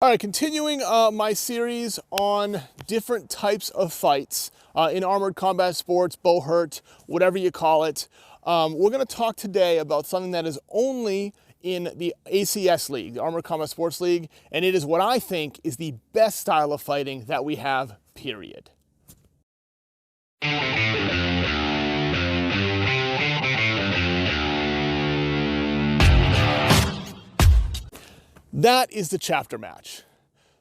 All right, continuing my series on different types of fights in armored combat sports, bow hurt, whatever you call it. We're going to talk today about something that is only in the ACS League, the Armored Combat Sports League, and it is what I think is the best style of fighting that we have, period. That is the chapter match.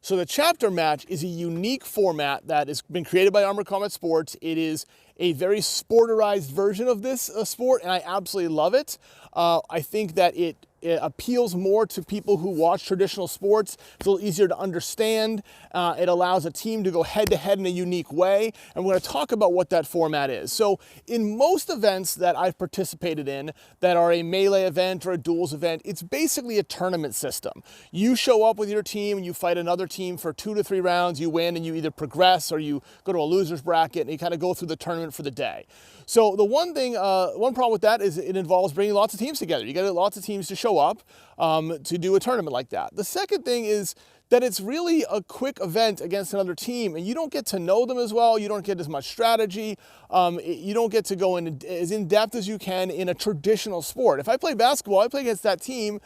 So the chapter match is a unique format that has been created by Armored Combat Sports. It is a very sporterized version of this sport, and I absolutely love it. I think that it appeals more to people who watch traditional sports. It's a little easier to understand. It allows a team to go head-to-head in a unique way, and we're going to talk about what that format is. So in most events that I've participated in that are a melee event or a duels event, it's basically a tournament system. You show up with your team and you fight another team for 2 to 3 rounds, you win, and you either progress or you go to a loser's bracket, and you kind of go through the tournament for the day. So the one problem with that is it involves bringing lots of teams together. You get lots of teams to show up to do a tournament like that. The second thing is that it's really a quick event against another team, and you don't get to know them as well. You don't get as much strategy. You don't get to go as in depth as you can in a traditional sport. If I play basketball, I play against that team,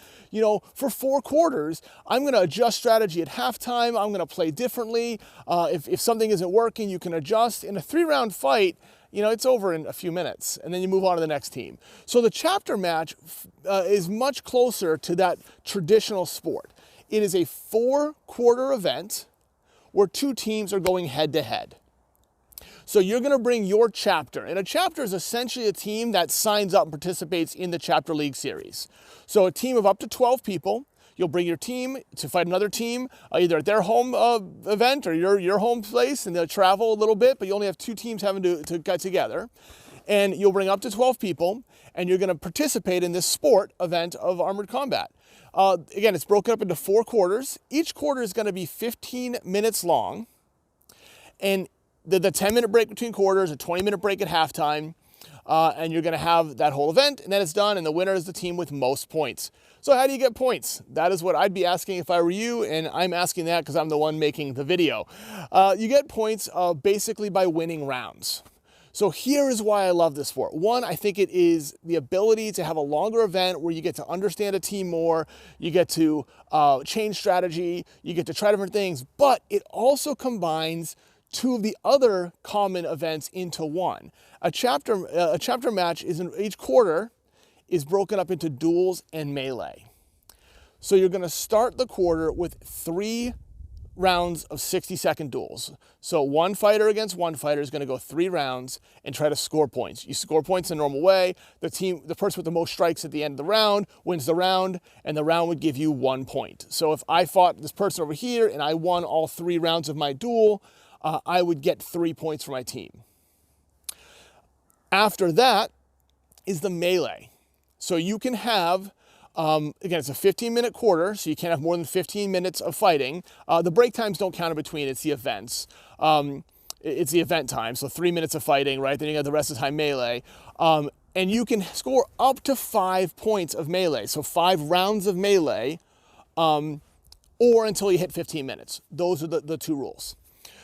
for 4 quarters. I'm going to adjust strategy at halftime. I'm going to play differently. If something isn't working, you can adjust. In a 3-round fight, it's over in a few minutes, and then you move on to the next team. So the chapter match is much closer to that traditional sport. It is a 4-quarter event where 2 teams are going head-to-head. So you're going to bring your chapter, and a chapter is essentially a team that signs up and participates in the Chapter League series. So a team of up to 12 people. You'll bring your team to fight another team, either at their home event or your home place, and they'll travel a little bit, but you only have 2 teams having to get together. And you'll bring up to 12 people, and you're going to participate in this sport event of armored combat. Again, it's broken up into 4 quarters. Each quarter is going to be 15 minutes long, and the 10-minute break between quarters, a 20-minute break at halftime, and you're going to have that whole event, and then it's done, and the winner is the team with most points. So how do you get points? That is what I'd be asking if I were you, and I'm asking that because I'm the one making the video. You get points basically by winning rounds. So here is why I love this sport. One, I think it is the ability to have a longer event where you get to understand a team more, you get to change strategy, you get to try different things, but it also combines 2 of the other common events into one. A chapter match is in each quarter is broken up into duels and melee. So you're going to start the quarter with 3 rounds of 60-second duels. So one fighter against one fighter is going to go 3 rounds and try to score points. You score points in a normal way. The person with the most strikes at the end of the round wins the round, and the round would give you 1 point. So if I fought this person over here and I won all 3 rounds of my duel, I would get 3 points for my team. After that is the melee. So you can have, again, it's a 15-minute quarter, so you can't have more than 15 minutes of fighting. The break times don't count in between, it's the events. It's the event time, so 3 minutes of fighting, right? Then you got the rest of the time melee. And you can score up to 5 points of melee, so 5 rounds of melee, or until you hit 15 minutes. Those are the 2 rules.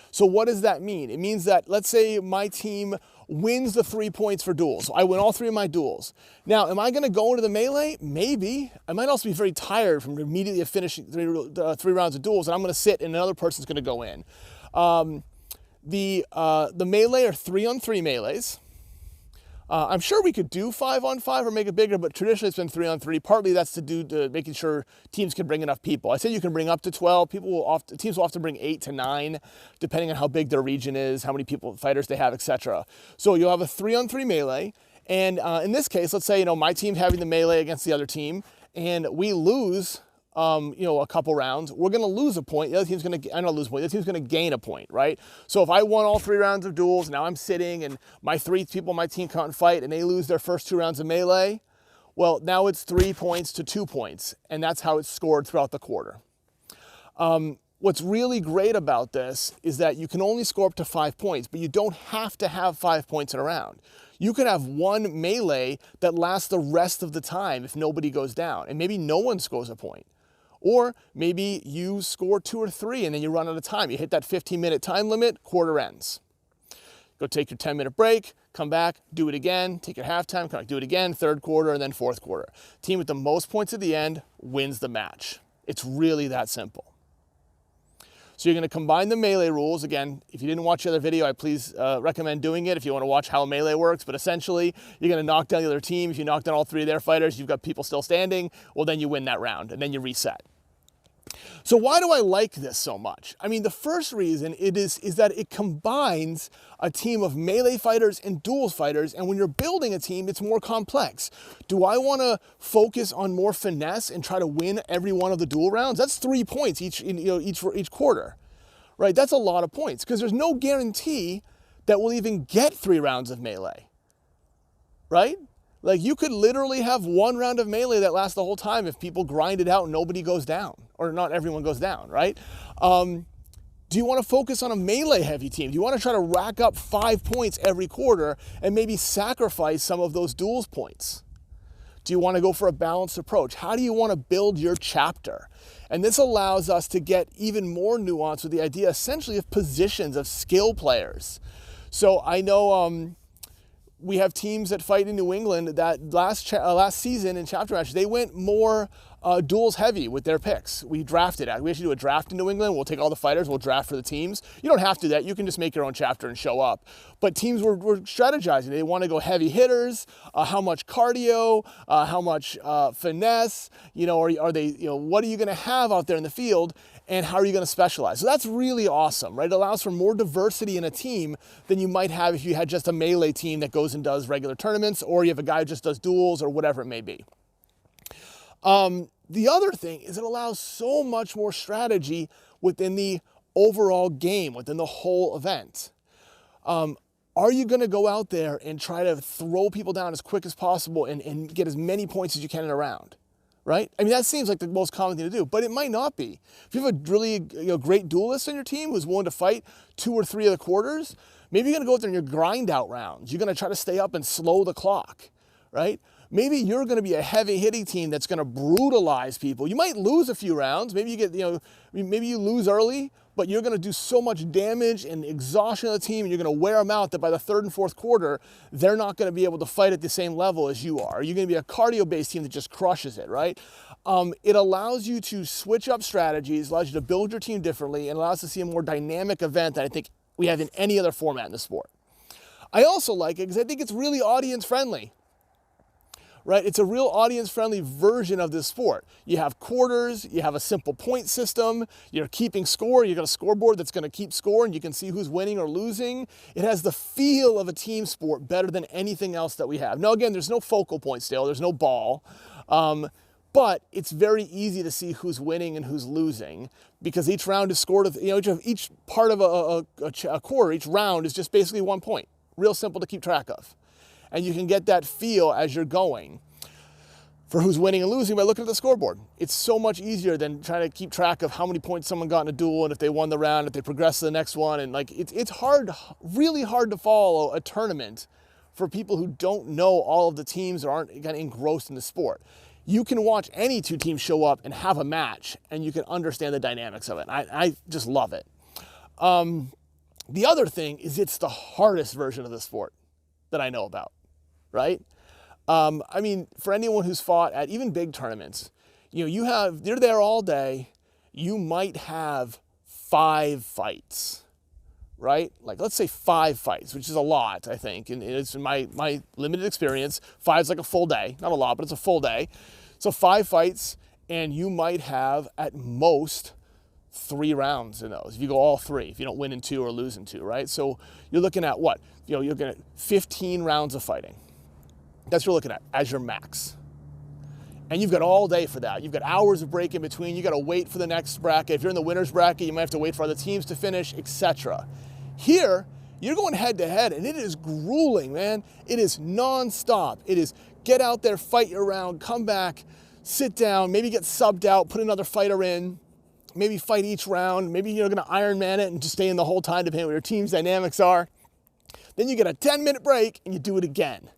So what does that mean? It means that, let's say my team wins the 3 points for duels. So I win all 3 of my duels. Now, am I going to go into the melee? Maybe. I might also be very tired from immediately finishing 3 rounds of duels, and I'm going to sit and another person's going to go in. The melee are 3-on-3 melees. I'm sure we could do 5-on-5 or make it bigger, but traditionally it's been 3-on-3. Partly that's to do to making sure teams can bring enough people. I said you can bring up to 12. Teams will often bring 8 to 9, depending on how big their region is, how many fighters they have, etc. So you'll have a 3-on-3 melee, and in this case, let's say my team having the melee against the other team, and we lose. A couple rounds, we're going to lose a point. The other team's going to, lose a point. The other team's going to gain a point, right? So if I won all 3 rounds of duels, now I'm sitting and my 3 people on my team come out and fight and they lose their first 2 rounds of melee, well, now it's 3 points to 2 points. And that's how it's scored throughout the quarter. What's really great about this is that you can only score up to 5 points, but you don't have to have 5 points in a round. You could have one melee that lasts the rest of the time if nobody goes down, and maybe no one scores a point. Or maybe you score 2 or 3 and then you run out of time. You hit that 15-minute time limit, quarter ends. Go take your 10-minute break, come back, do it again, take your halftime, come back, do it again, third quarter, and then fourth quarter. Team with the most points at the end wins the match. It's really that simple. So you're going to combine the melee rules. Again, if you didn't watch the other video, I please recommend doing it if you want to watch how melee works. But essentially, you're going to knock down the other team. If you knock down all 3 of their fighters, you've got people still standing, well, then you win that round, and then you reset. So why do I like this so much? I mean, the first reason is that it combines a team of melee fighters and duels fighters, and when you're building a team, it's more complex. Do I want to focus on more finesse and try to win every one of the duel rounds? That's 3 points each quarter, right? That's a lot of points because there's no guarantee that we'll even get 3 rounds of melee, right? Like you could literally have 1 round of melee that lasts the whole time if people grind it out and nobody goes down, or not everyone goes down, right? Do you want to focus on a melee heavy team? Do you want to try to rack up 5 points every quarter and maybe sacrifice some of those duels points? Do you want to go for a balanced approach? How do you want to build your chapter? And this allows us to get even more nuance with the idea essentially of positions, of skill players. So I know we have teams that fight in New England that last season in Chapter Match, they went more duels heavy with their picks. We drafted. We actually do a draft in New England. We'll take all the fighters. We'll draft for the teams. You don't have to do that. You can just make your own chapter and show up. But teams were strategizing. They want to go heavy hitters. How much cardio? How much finesse? You know, are they? You know, what are you going to have out there in the field? And how are you going to specialize? So that's really awesome, right? It allows for more diversity in a team than you might have if you had just a melee team that goes and does regular tournaments, or you have a guy who just does duels, or whatever it may be. The other thing is it allows so much more strategy within the overall game, within the whole event. Are you going to go out there and try to throw people down as quick as possible and get as many points as you can in a round? Right? I mean, that seems like the most common thing to do, but it might not be. If you have a really great duelist on your team who's willing to fight 2 or 3 of the quarters, maybe you're going to go out there in your grind out rounds. You're going to try to stay up and slow the clock, right? Maybe you're going to be a heavy hitting team that's going to brutalize people. You might lose a few rounds. Maybe you get, maybe you lose early, but you're going to do so much damage and exhaustion of the team, and you're going to wear them out that by the 3rd and 4th quarter, they're not going to be able to fight at the same level as you are. You're going to be a cardio-based team that just crushes it, right? It allows you to switch up strategies, allows you to build your team differently, and allows us to see a more dynamic event than I think we have in any other format in the sport. I also like it because I think it's really audience-friendly. Right? It's a real audience-friendly version of this sport. You have quarters, you have a simple point system, you're keeping score, you've got a scoreboard that's going to keep score, and you can see who's winning or losing. It has the feel of a team sport better than anything else that we have. Now, again, there's no focal point still, there's no ball, but it's very easy to see who's winning and who's losing because each round is scored, each part of a quarter, each round is just basically 1 point. Real simple to keep track of. And you can get that feel as you're going for who's winning and losing by looking at the scoreboard. It's so much easier than trying to keep track of how many points someone got in a duel and if they won the round, if they progressed to the next one. And like it's hard, really hard to follow a tournament for people who don't know all of the teams or aren't kind of engrossed in the sport. You can watch any 2 teams show up and have a match, and you can understand the dynamics of it. I just love it. The other thing is it's the hardest version of the sport that I know about. Right? I mean, for anyone who's fought at even big tournaments, you're there all day, you might have 5 fights, right? Like, let's say 5 fights, which is a lot, I think, and it's in my limited experience. 5's like a full day, not a lot, but it's a full day. So 5 fights, and you might have at most 3 rounds in those, if you go all 3, if you don't win in 2 or lose in 2, right? So you're looking at what? You're looking at 15 rounds of fighting. That's what you're looking at as your max. And you've got all day for that. You've got hours of break in between. You got to wait for the next bracket. If you're in the winner's bracket, you might have to wait for other teams to finish, etc. Here, you're going head to head, and it is grueling, man. It is nonstop. It is get out there, fight your round, come back, sit down, maybe get subbed out, put another fighter in, maybe fight each round. Maybe you're going to Iron Man it and just stay in the whole time depending on what your team's dynamics are. Then you get a 10-minute break, and you do it again.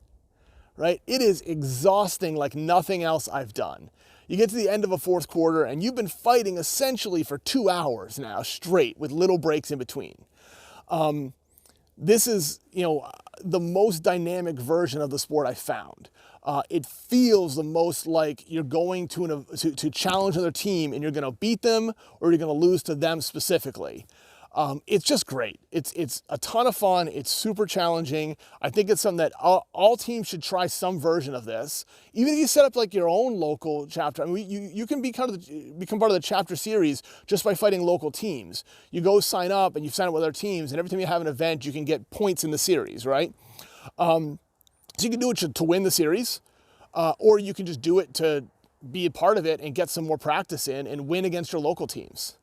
Right? It is exhausting like nothing else I've done. You get to the end of a fourth quarter and you've been fighting essentially for 2 hours now straight with little breaks in between. This is, the most dynamic version of the sport I found. It feels the most like you're going to challenge another team and you're going to beat them or you're going to lose to them specifically. It's just great. It's a ton of fun. It's super challenging. I think it's something that all teams should try some version of this. Even if you set up like your own local chapter, I mean, you can become part of the chapter series just by fighting local teams. You go sign up and you sign up with other teams, and every time you have an event, you can get points in the series, right? So you can do it to win the series, or you can just do it to be a part of it and get some more practice in and win against your local teams.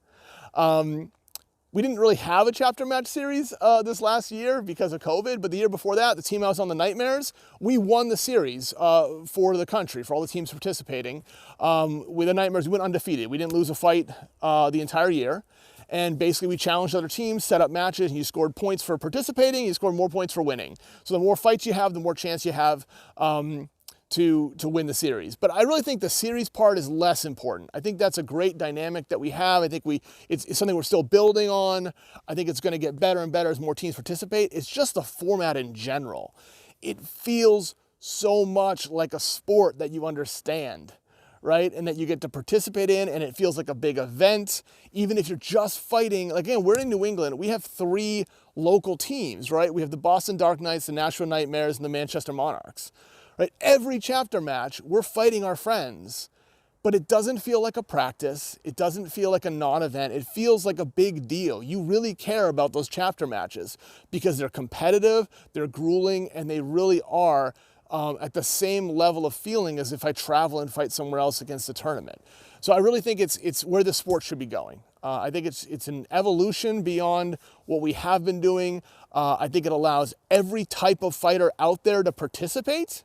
We didn't really have a chapter match series this last year because of COVID, but the year before that, the team I was on, the Nightmares, we won the series for the country, for all the teams participating. With the Nightmares, we went undefeated. We didn't lose a fight the entire year. And basically we challenged other teams, set up matches, and you scored points for participating, you scored more points for winning. So the more fights you have, the more chance you have to win the series. But I really think the series part is less important. I think that's a great dynamic that we have. I think it's something we're still building on. I think it's going to get better and better as more teams participate. It's just the format in general. It feels so much like a sport that you understand, right? And that you get to participate in, and it feels like a big event. Even if you're just fighting, again, we're in New England. We have 3 local teams, right? We have the Boston Dark Knights, the Nashville Nightmares, and the Manchester Monarchs. Right? Every chapter match, we're fighting our friends, but it doesn't feel like a practice. It doesn't feel like a non-event. It feels like a big deal. You really care about those chapter matches because they're competitive, they're grueling, and they really are at the same level of feeling as if I travel and fight somewhere else against a tournament. So I really think it's where the sport should be going. I think it's an evolution beyond what we have been doing. I think it allows every type of fighter out there to participate.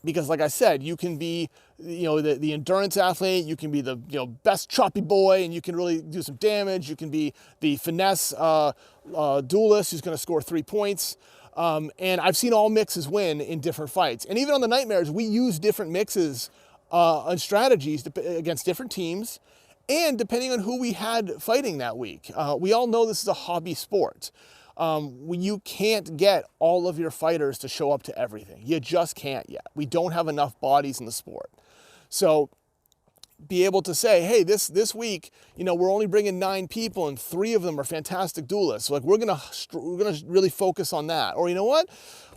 Because like I said, you can be, the endurance athlete, you can be the, best choppy boy and you can really do some damage. You can be the finesse duelist who's going to score 3 points. And I've seen all mixes win in different fights. And even on the Nightmares, we use different mixes and strategies against different teams and depending on who we had fighting that week. We all know this is a hobby sport. You can't get all of your fighters to show up to everything. You just can't yet. We don't have enough bodies in the sport. So be able to say, hey, this week, we're only bringing 9 people and 3 of them are fantastic duelists. So like we're gonna really focus on that. Or you know what?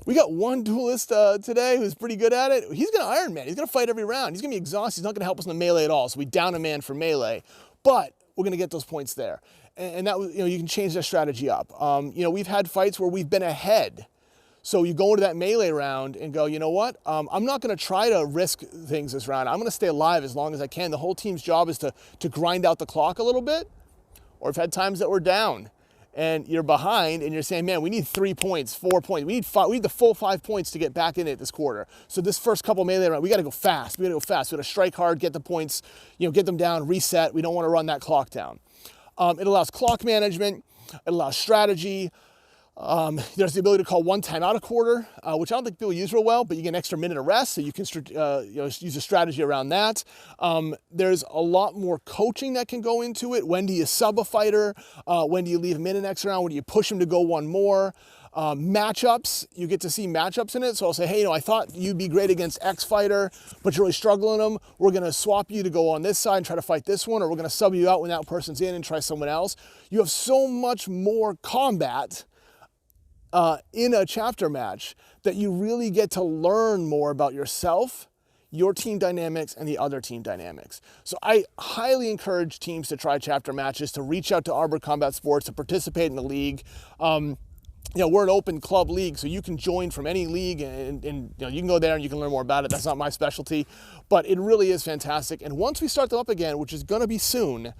We got one duelist today who's pretty good at it. He's gonna Iron Man. He's gonna fight every round. He's gonna be exhausted. He's not gonna help us in the melee at all. So we down a man for melee, but we're gonna get those points there. And that was, you can change that strategy up. We've had fights where we've been ahead. So you go into that melee round and go, you know what? I'm not going to try to risk things this round. I'm going to stay alive as long as I can. The whole team's job is to grind out the clock a little bit. Or we've had times that we're down and you're behind and you're saying, man, we need 3 points, 4 points. We need the full 5 points to get back in it this quarter. So this first couple melee rounds, we got to go fast. We got to strike hard, get the points, get them down, reset. We don't want to run that clock down. It allows clock management. It allows strategy. There's the ability to call 1 timeout a quarter, which I don't think people use real well, but you get an extra minute of rest, so you can use a strategy around that. There's a lot more coaching that can go into it. When do you sub a fighter? When do you leave him in an extra round? When do you push him to go one more? Matchups, you get to see matchups in it. So I'll say, hey, I thought you'd be great against X fighter, but you're really struggling them. We're going to swap you to go on this side and try to fight this one, or we're going to sub you out when that person's in and try someone else. You have so much more combat in a chapter match that you really get to learn more about yourself, your team dynamics, and the other team dynamics. So I highly encourage teams to try chapter matches, to reach out to Arbor Combat Sports, to participate in the league. We're an open club league, so you can join from any league and you can go there and you can learn more about it. That's not my specialty, but it really is fantastic. And once we start them up again, which is going to be soon,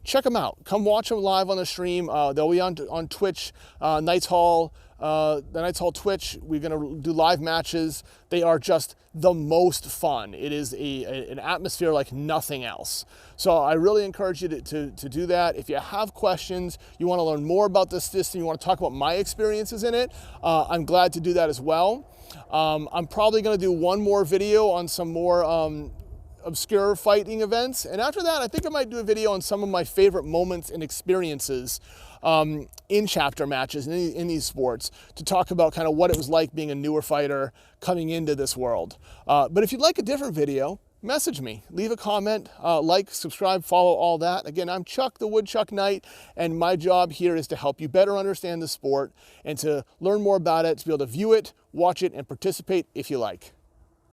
check them out. Come watch them live on the stream. They'll be on Twitch, Knights Hall, the nights all Twitch. We're going to do live matches. They are just the most fun. It is an atmosphere like nothing else. So I really encourage you to do that. If you have questions, you want to learn more about this system, you want to talk about my experiences in it, I'm glad to do that as well. I'm probably going to do one more video on some more obscure fighting events, and after that I think I might do a video on some of my favorite moments and experiences in chapter matches in these sports, to talk about kind of what it was like being a newer fighter coming into this world. But if you'd like a different video, message me, leave a comment, like, subscribe, follow, all that. Again, I'm Chuck the Woodchuck Knight, and my job here is to help you better understand the sport and to learn more about it, to be able to view it, watch it, and participate if you like.